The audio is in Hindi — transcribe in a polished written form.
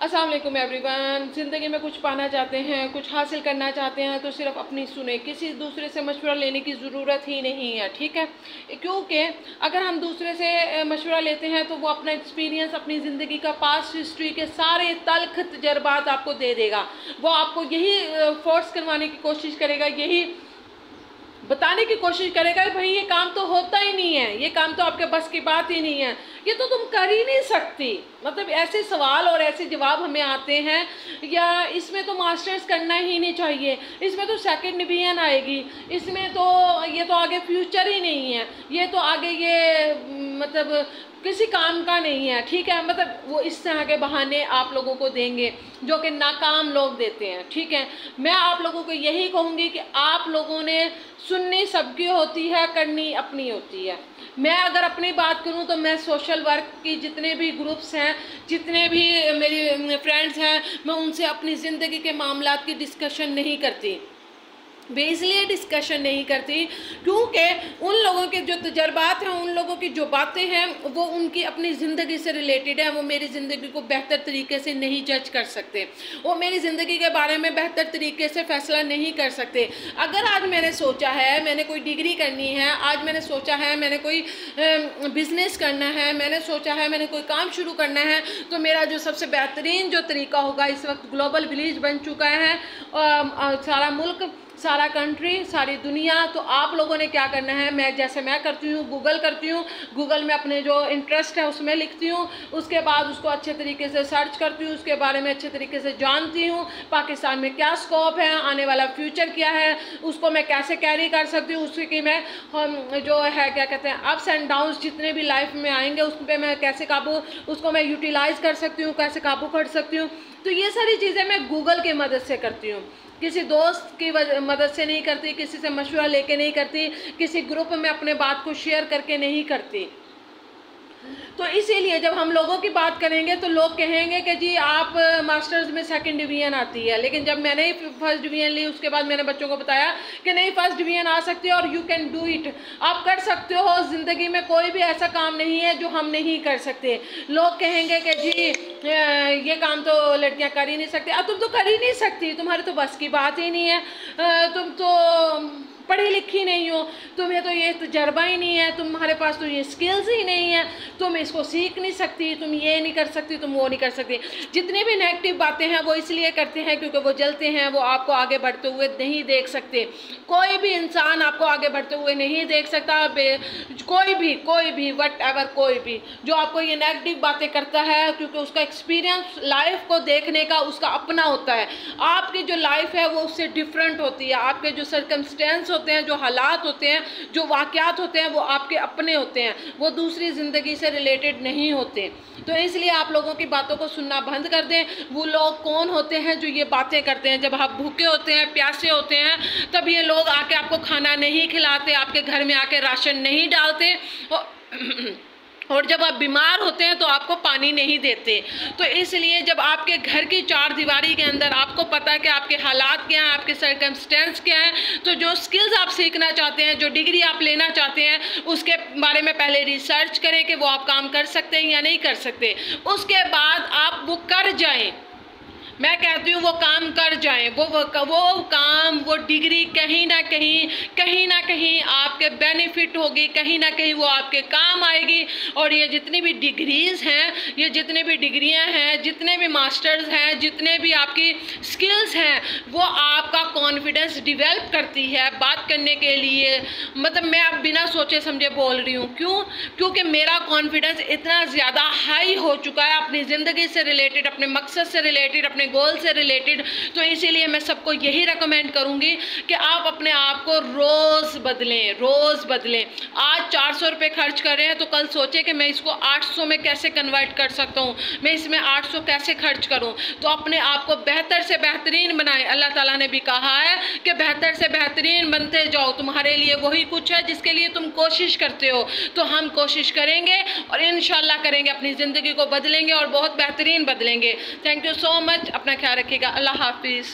अस्सलाम वालेकुम एवरीवन। ज़िंदगी में कुछ पाना चाहते हैं, कुछ हासिल करना चाहते हैं तो सिर्फ अपनी सुने, किसी दूसरे से मशवरा लेने की ज़रूरत ही नहीं है। ठीक है, क्योंकि अगर हम दूसरे से मशवरा लेते हैं तो वो अपना एक्सपीरियंस, अपनी ज़िंदगी का पास्ट हिस्ट्री के सारे तल्ख तजर्बात आपको दे देगा। वो आपको यही फोर्स करवाने की कोशिश करेगा, यही बताने की कोशिश करेगा कि भाई ये काम तो होता ही नहीं है, ये काम तो आपके बस की बात ही नहीं है, ये तो तुम कर ही नहीं सकती। मतलब ऐसे सवाल और ऐसे जवाब हमें आते हैं, या इसमें तो मास्टर्स करना ही नहीं चाहिए, इसमें तो सेकंड डिवीजन आएगी, इसमें तो ये तो आगे फ्यूचर ही नहीं है, ये तो आगे ये मतलब किसी काम का नहीं है। ठीक है, मतलब वो इस तरह के बहाने आप लोगों को देंगे जो कि नाकाम लोग देते हैं। ठीक है, मैं आप लोगों को यही कहूँगी कि आप लोगों ने सुननी सबकी होती है, करनी अपनी होती है। मैं अगर अपनी बात करूं तो मैं सोशल वर्क की जितने भी ग्रुप्स हैं, जितने भी मेरी फ्रेंड्स हैं, मैं उनसे अपनी ज़िंदगी के मामलात की डिस्कशन नहीं करती। वे इसलिए डिस्कशन नहीं करती क्योंकि उन लोगों के जो तजर्बात हैं, उन लोगों की जो बातें हैं, वो उनकी अपनी ज़िंदगी से रिलेटेड है। वो मेरी ज़िंदगी को बेहतर तरीके से नहीं जज कर सकते, वो मेरी ज़िंदगी के बारे में बेहतर तरीके से फ़ैसला नहीं कर सकते। अगर आज मैंने सोचा है मैंने कोई डिग्री करनी है, आज मैंने सोचा है मैंने कोई बिज़नेस करना है, मैंने सोचा है मैंने कोई काम शुरू करना है, तो मेरा जो सबसे बेहतरीन जो तरीका होगा, इस वक्त ग्लोबल विलेज बन चुका है सारा मुल्क, सारा कंट्री, सारी दुनिया। तो आप लोगों ने क्या करना है, मैं जैसे मैं करती हूँ, गूगल करती हूँ, गूगल में अपने जो इंटरेस्ट है उसमें लिखती हूँ, उसके बाद उसको अच्छे तरीके से सर्च करती हूँ, उसके बारे में अच्छे तरीके से जानती हूँ, पाकिस्तान में क्या स्कोप है, आने वाला फ्यूचर क्या है, उसको मैं कैसे कैरी कर सकती हूँ, उसकी मैं जो है क्या कहते हैं अप्स एंड डाउन्स जितने भी लाइफ में आएंगे उस पर मैं कैसे काबू, उसको मैं यूटिलाइज़ कर सकती हूँ, कैसे काबू कर सकती हूँ। तो ये सारी चीज़ें मैं गूगल की मदद से करती हूँ, किसी दोस्त की मदद से नहीं करती, किसी से मशवरा लेके नहीं करती, किसी ग्रुप में अपने बात को शेयर करके नहीं करती। तो इसीलिए जब हम लोगों की बात करेंगे तो लोग कहेंगे कि जी आप मास्टर्स में सेकंड डिवीज़न आती है, लेकिन जब मैंने ही फर्स्ट डिवीज़न ली उसके बाद मैंने बच्चों को बताया कि नहीं, फर्स्ट डिवीज़न आ सकती है और यू कैन डू इट, आप कर सकते हो। ज़िंदगी में कोई भी ऐसा काम नहीं है जो हम नहीं कर सकते। लोग कहेंगे कि जी ये काम तो लड़कियां कर ही नहीं सकती, अब तुम तो कर ही नहीं सकती, तुम्हारे तो बस की बात ही नहीं है, तुम तो पढ़ी लिखी नहीं हो, तुम्हें तो ये तजर्बा ही नहीं है, तुम्हारे पास तो ये स्किल्स ही नहीं है, तुम इसको सीख नहीं सकती, तुम ये नहीं कर सकती, तुम वो नहीं कर सकती। जितनी भी नेगेटिव बातें हैं वो इसलिए करते हैं क्योंकि वो जलते हैं, वो आपको आगे बढ़ते हुए नहीं देख सकते। कोई भी इंसान आपको आगे बढ़ते हुए नहीं देख सकता, कोई भी वट एवर कोई भी जो आपको ये नेगेटिव बातें करता है, क्योंकि उसका एक्सपीरियंस लाइफ को देखने का उसका अपना होता है। आपकी जो लाइफ है वो उससे डिफरेंट होती है, आपके जो सर्कमस्टेंस होते हैं, जो हालात होते हैं, जो वाक़यात होते हैं, वो आपके अपने होते हैं, वो दूसरी ज़िंदगी से रिलेटेड नहीं होते। तो इसलिए आप लोगों की बातों को सुनना बंद कर दें। वो लोग कौन होते हैं जो ये बातें करते हैं? जब आप भूखे होते हैं, प्यासे होते हैं, तब ये लोग आके आपको खाना नहीं खिलाते, आपके घर में आके राशन नहीं डालते, और जब आप बीमार होते हैं तो आपको पानी नहीं देते। तो इसलिए जब आपके घर की चार दीवारी के अंदर आपको पता है कि आपके हालात क्या हैं, आपके सर्कमस्टेंस क्या हैं, तो जो स्किल्स आप सीखना चाहते हैं, जो डिग्री आप लेना चाहते हैं, उसके बारे में पहले रिसर्च करें कि वो आप काम कर सकते हैं या नहीं कर सकते। उसके बाद आप वो कर जाएं। मैं कहती हूँ वो काम कर जाएं, वो काम, वो डिग्री कहीं ना कहीं आपके बेनिफिट होगी, कहीं ना कहीं वो आपके काम आएगी। और ये जितनी भी डिग्रीज़ हैं, ये जितने भी डिग्रियां हैं, जितने भी मास्टर्स हैं, जितने भी आपकी स्किल्स हैं, वो आपका कॉन्फिडेंस डिवेल्प करती है बात करने के लिए। मतलब मैं अब बिना सोचे समझे बोल रही हूँ, क्योंकि मेरा कॉन्फिडेंस इतना ज़्यादा हाई हो चुका है अपनी ज़िंदगी से रिलेटेड, अपने मकसद से रिलेटेड, अपने गोल से रिलेटेड। तो इसीलिए मैं सबको यही रेकमेंड करूंगी कि आप अपने आप को रोज़ बदलें। आज 400 रुपये खर्च कर रहे हैं तो कल सोचें कि मैं इसको 800 में कैसे कन्वर्ट कर सकता हूँ, मैं इसमें 800 कैसे खर्च करूँ। तो अपने आप को बेहतर से बेहतरीन बनाएं। अल्लाह ताला ने भी कहा है कि बेहतर से बेहतरीन बनते जाओ, तुम्हारे लिए वही कुछ है जिसके लिए तुम कोशिश करते हो। तो हम कोशिश करेंगे और इंशाल्लाह करेंगे, अपनी ज़िंदगी को बदलेंगे और बहुत बेहतरीन बदलेंगे। Thank you so much. अपना ख्याल रखिएगा। अल्लाह हाफिज़।